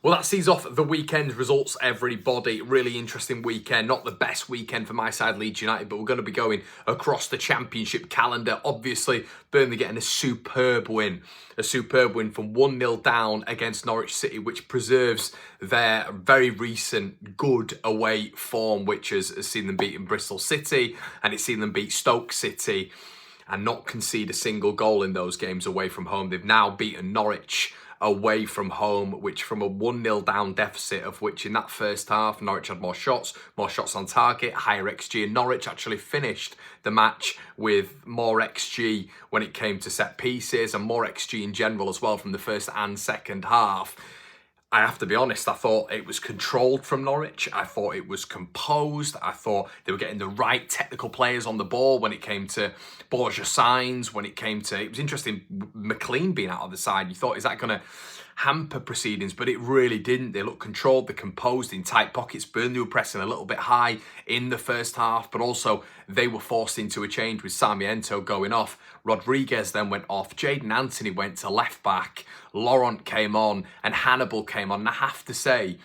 Well, that sees off the weekend results, everybody. Really interesting weekend. Not the best weekend for my side, Leeds United, but we're going to be going across the championship calendar. Obviously, Burnley getting a superb win. A superb win from 1-0 down against Norwich City, which preserves their very recent good away form, which has seen them beating Bristol City and it's seen them beat Stoke City and not concede a single goal in those games away from home. They've now beaten Norwich away from home, which from a 1-0 down deficit, of which in that first half Norwich had more shots on target, higher XG, and Norwich actually finished the match with more XG when it came to set pieces and more XG in general as well from the first and second half. I have to be honest, I thought it was controlled from Norwich. I thought it was composed. I thought they were getting the right technical players on the ball when it came to Borja signs, when it came to... It was interesting, McLean being out of the side. You thought, is that going to hamper proceedings? But it really didn't. They looked controlled, they're composed in tight pockets. Burnley were pressing a little bit high in the first half, but also they were forced into a change with Sarmiento going off. Rodriguez then went off. Jadon Anthony went to left back. Laurent came on and Hannibal came on. And I have to say,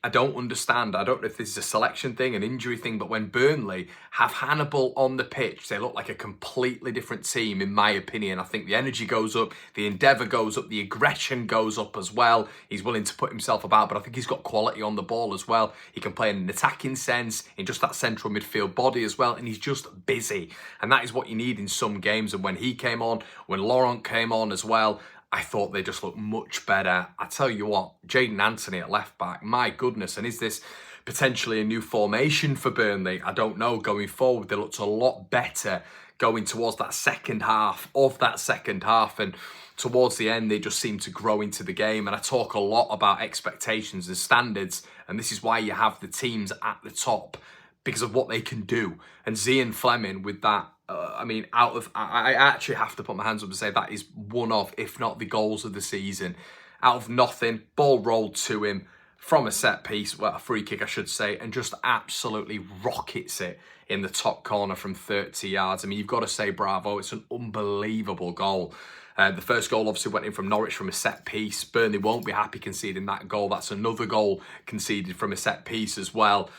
I don't understand. I don't know if this is a selection thing, an injury thing, but when Burnley have Hannibal on the pitch, they look like a completely different team, in my opinion. I think the energy goes up, the endeavour goes up, the aggression goes up as well. He's willing to put himself about, but I think he's got quality on the ball as well. He can play in an attacking sense, in just that central midfield body as well, and he's just busy. And that is what you need in some games. And when he came on, when Laurent came on as well, I thought they just looked much better. I tell you what, Jadon Anthony at left back, my goodness. And is this potentially a new formation for Burnley? I don't know. Going forward, they looked a lot better going towards that second half and towards the end, they just seemed to grow into the game. And I talk a lot about expectations and standards, and this is why you have the teams at the top, because of what they can do. And Zian Fleming with that, I actually have to put my hands up and say that is one of, if not the goals of the season. Out of nothing, ball rolled to him from a set piece, well, a free kick I should say, and just absolutely rockets it in the top corner from 30 yards. I mean, you've got to say bravo. It's an unbelievable goal. The first goal obviously went in from Norwich from a set piece. Burnley won't be happy conceding that goal. That's another goal conceded from a set piece as well.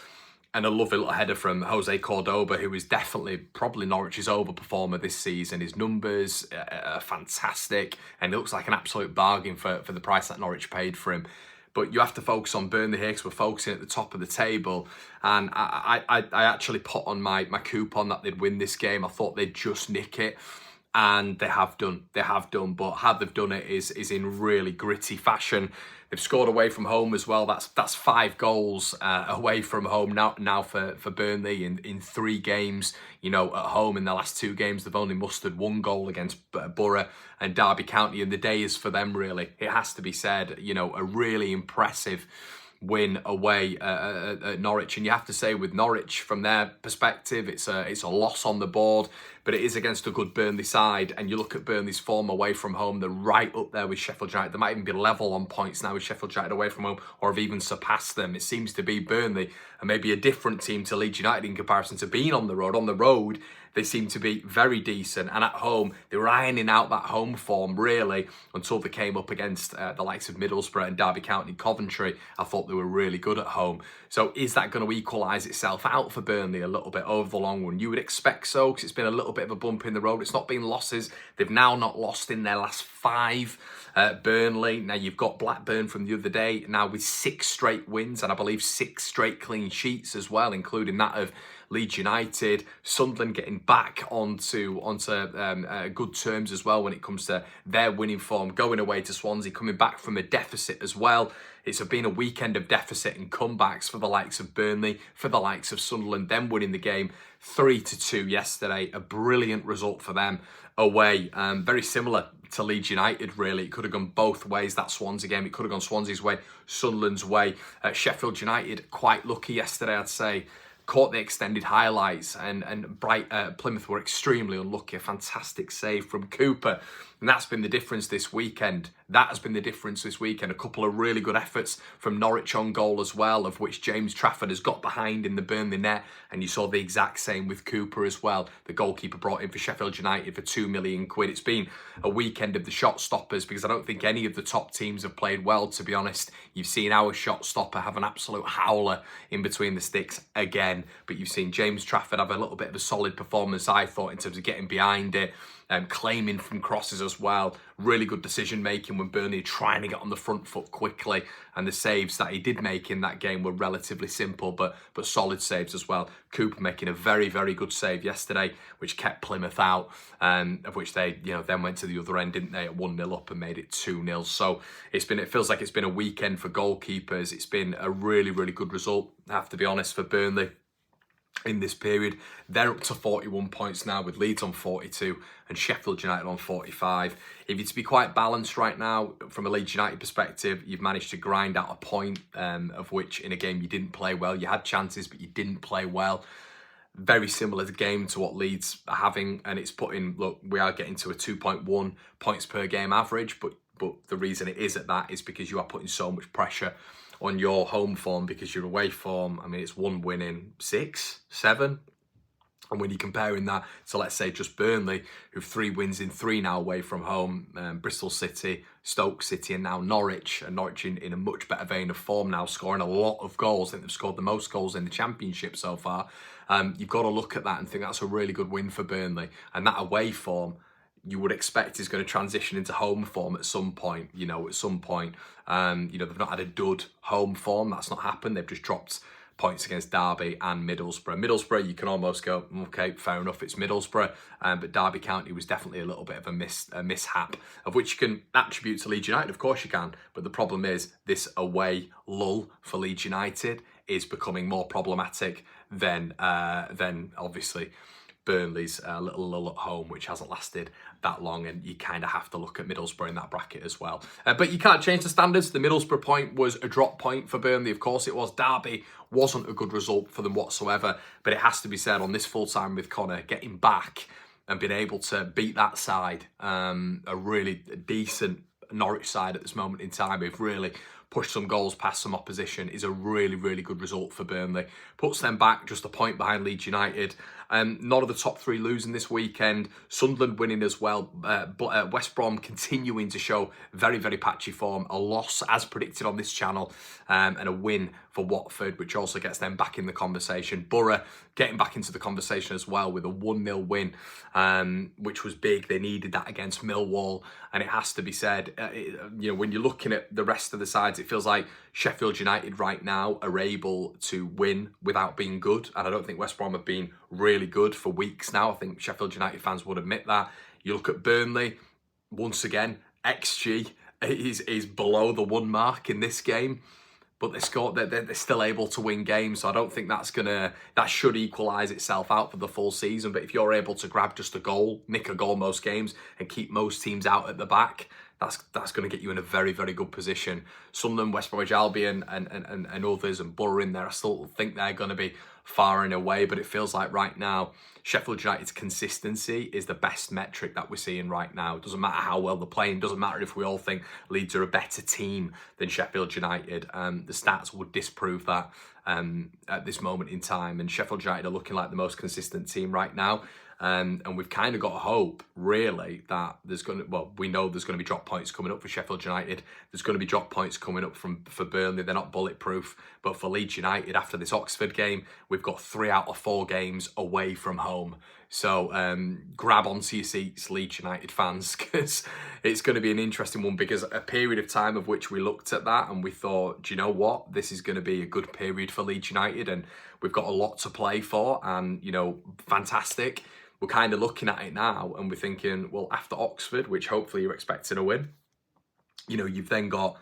And a lovely little header from Jose Cordoba, who is definitely probably Norwich's overperformer this season. His numbers are fantastic, and it looks like an absolute bargain for the price that Norwich paid for him. But you have to focus on Burnley here because we're focusing at the top of the table. And I actually put on my coupon that they'd win this game. I thought they'd just nick it. And they have done. But how they've done it is in really gritty fashion. They've scored away from home as well. That's 5 goals away from home now for Burnley in 3 games. You know, at home in the last 2 games, they've only mustered 1 goal against Borough and Derby County, and the day is for them, really. It has to be said, you know, a really impressive win away at Norwich. And you have to say, with Norwich, from their perspective, it's a loss on the board, but it is against a good Burnley side. And you look at Burnley's form away from home, they're right up there with Sheffield United. They might even be level on points now with Sheffield United away from home, or have even surpassed them. It seems to be Burnley, and maybe a different team to Leeds United in comparison to being on the road. On the road, they seem to be very decent, and at home, they were ironing out that home form, really, until they came up against the likes of Middlesbrough and Derby County, Coventry. I thought they were really good at home. So is that going to equalise itself out for Burnley a little bit over the long run? You would expect so, because it's been a little bit of a bump in the road. It's not been losses. They've now not lost in their last 5. Burnley, now you've got Blackburn from the other day, now with 6 straight wins, and I believe 6 straight clean sheets as well, including that of Leeds United. Sunderland getting back onto good terms as well when it comes to their winning form, going away to Swansea, coming back from a deficit as well. It's been a weekend of deficit and comebacks for the likes of Burnley, for the likes of Sunderland, then winning the game 3-2 yesterday. A brilliant result for them away. Very similar to Leeds United, really. It could have gone both ways, that Swansea game. It could have gone Swansea's way, Sunderland's way. Sheffield United, quite lucky yesterday, I'd say. Caught the extended highlights, and Plymouth were extremely unlucky. A fantastic save from Cooper And that's been the difference this weekend. That has been the difference this weekend. A couple of really good efforts from Norwich on goal as well, of which James Trafford has got behind in the Burnley net. And you saw the exact same with Cooper as well. The goalkeeper brought in for Sheffield United for £2 million. It's been a weekend of the shot stoppers, because I don't think any of the top teams have played well, to be honest. You've seen our shot stopper have an absolute howler in between the sticks again. But you've seen James Trafford have a little bit of a solid performance, I thought, in terms of getting behind it. Claiming from crosses as well. Really good decision making when Burnley are trying to get on the front foot quickly, and the saves that he did make in that game were relatively simple but solid saves as well. Cooper making a very, very good save yesterday, which kept Plymouth out, of which they then went to the other end, didn't they, at 1-0 up and made it 2-0. So it feels like it's been a weekend for goalkeepers. It's been a really, really good result, I have to be honest, for Burnley. In this period, they're up to 41 points now, with Leeds on 42 and Sheffield United on 45. If you're to be quite balanced right now, from a Leeds United perspective, you've managed to grind out a point, of which in a game you didn't play well. You had chances, but you didn't play well. Very similar game to what Leeds are having, and it's putting, look, we are getting to a 2.1 points per game average, but the reason it is at that is because you are putting so much pressure on your home form, because your away form, I mean, it's 1 win in 6, 7. And when you're comparing that to, let's say, just Burnley, who've 3 wins in 3 now away from home, Bristol City, Stoke City, and now Norwich. And Norwich in a much better vein of form now, scoring a lot of goals. I think they've scored the most goals in the Championship so far. You've got to look at that and think that's a really good win for Burnley. And that away form, you would expect, is going to transition into home form at some point. They've not had a dud home form. That's not happened. They've just dropped points against Derby and Middlesbrough. Middlesbrough, you can almost go, okay, fair enough, it's Middlesbrough. But Derby County was definitely a little bit of a mishap, of which you can attribute to Leeds United. Of course you can. But the problem is, this away lull for Leeds United is becoming more problematic than obviously Burnley's little lull at home, which hasn't lasted that long, and you kind of have to look at Middlesbrough in that bracket as well. But you can't change the standards. The Middlesbrough point was a drop point for Burnley, of course it was. Derby wasn't a good result for them whatsoever, but it has to be said, on this full time with Connor, getting back and being able to beat that side, a really decent Norwich side at this moment in time, who've really pushed some goals past some opposition, is a really, really good result for Burnley. Puts them back just a point behind Leeds United. None of the top 3 losing this weekend. Sunderland winning as well. West Brom continuing to show very, very patchy form. A loss, as predicted on this channel, and a win for Watford, which also gets them back in the conversation. Borough getting back into the conversation as well with a 1-0 win, which was big. They needed that against Millwall. And it has to be said, when you're looking at the rest of the sides, it feels like Sheffield United right now are able to win without being good. And I don't think West Brom have been really good for weeks now. I think Sheffield United fans would admit that. You look at Burnley, once again, XG is below the 1 mark in this game. But they're still able to win games, so I don't think that should equalise itself out for the full season. But if you're able to grab just a goal, nick a goal most games, and keep most teams out at the back, that's going to get you in a very, very good position. Sunderland, West Bromwich Albion, and others, and Borough in there, I still think they're going to be far and away. But it feels like right now, Sheffield United's consistency is the best metric that we're seeing right now. It doesn't matter how well they're playing. It doesn't matter if we all think Leeds are a better team than Sheffield United. The stats would disprove that at this moment in time. And Sheffield United are looking like the most consistent team right now. And we've kind of got hope, really, that we know there's going to be drop points coming up for Sheffield United. There's going to be drop points coming up for Burnley. They're not bulletproof. But for Leeds United, after this Oxford game, we've got 3 out of 4 games away from home. So grab onto your seats, Leeds United fans, because it's going to be an interesting one, because a period of time of which we looked at that and we thought, do you know what? This is going to be a good period for Leeds United, and we've got a lot to play for, and, fantastic. We're kind of looking at it now and we're thinking, well, after Oxford, which hopefully you're expecting a win, you've then got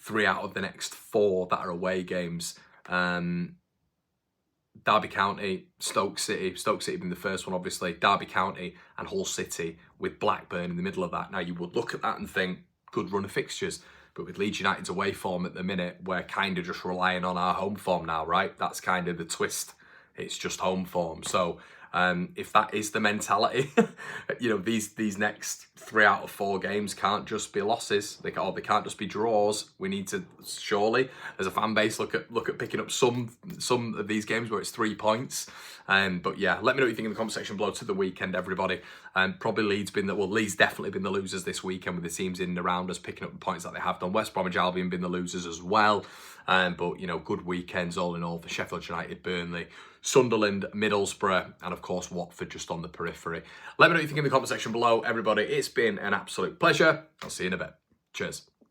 3 out of the next 4 that are away games. Derby County, Stoke City being the first one, obviously, Derby County and Hull City, with Blackburn in the middle of that. Now, you would look at that and think, good run of fixtures. But with Leeds United's away form at the minute, we're kind of just relying on our home form now, right? That's kind of the twist. It's just home form. So If that is the mentality, you know, these next 3 out of 4 games can't just be losses. They can't just be draws. We need to surely, as a fan base, look at picking up some of these games where it's 3 points. But yeah, let me know what you think in the comment section below to the weekend, everybody. Probably Leeds definitely been the losers this weekend, with the teams in and around us picking up the points that they have done. West Bromwich Albion been the losers as well. But, you know, good weekends all in all for Sheffield United, Burnley, Sunderland, Middlesbrough, and of course Watford just on the periphery. Let me know what you think in the comment section below, everybody. It's been an absolute pleasure. I'll see you in a bit. Cheers.